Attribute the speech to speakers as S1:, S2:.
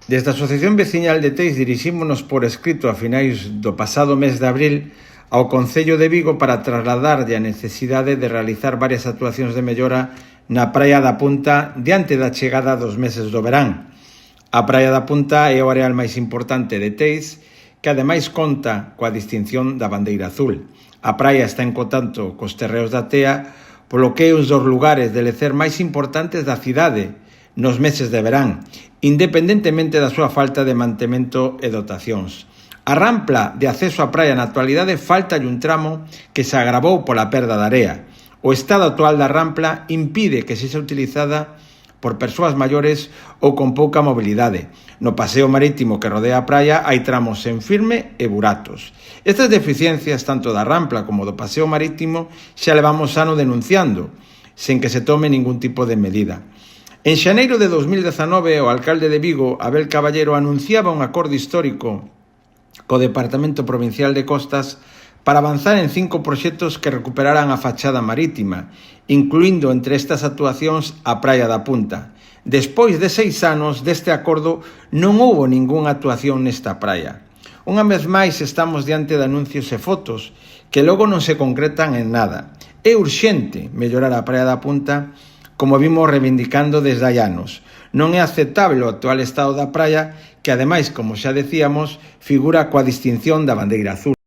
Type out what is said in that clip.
S1: Desde a Asociación Veciñal de Teis dirixímonos por escrito a finais do pasado mes de abril ao Concello de Vigo para trasladarlle a necesidade de realizar varias actuacións de mellora na Praia da Punta diante da chegada dos meses do verán. A Praia da Punta é o areal máis importante de Teis, que ademais conta coa distinción da bandeira azul. A praia está en contacto cos terreos da Tea, polo que é un dos lugares de lecer máis importantes da cidade nos meses de verán, independentemente da súa falta de mantemento e dotacións. A rampla de acceso á praia na actualidade faltalle un tramo que se agravou pola perda de area. O estado actual da rampla impide que sexa utilizada por persoas maiores ou con pouca mobilidade. No paseo marítimo que rodea a praia hai tramos sen firme e buratos. Estas deficiencias, tanto da rampla como do paseo marítimo, xa levamos ano denunciando, sen que se tome ningún tipo de medida. En xaneiro de 2019, o alcalde de Vigo, Abel Caballero, anunciaba un acordo histórico co Departamento Provincial de Costas para avanzar en 5 proxectos que recuperaran a fachada marítima, incluindo entre estas actuacións a Praia da Punta. Despois de 6 anos deste acordo, non houbo ningunha actuación nesta praia. Unha vez máis estamos diante de anuncios e fotos que logo non se concretan en nada. É urxente mellorar a Praia da Punta, como vimos reivindicando desde hai anos. Non é aceptable o actual estado da praia, que ademais, como xa decíamos, figura coa distinción da bandeira azul.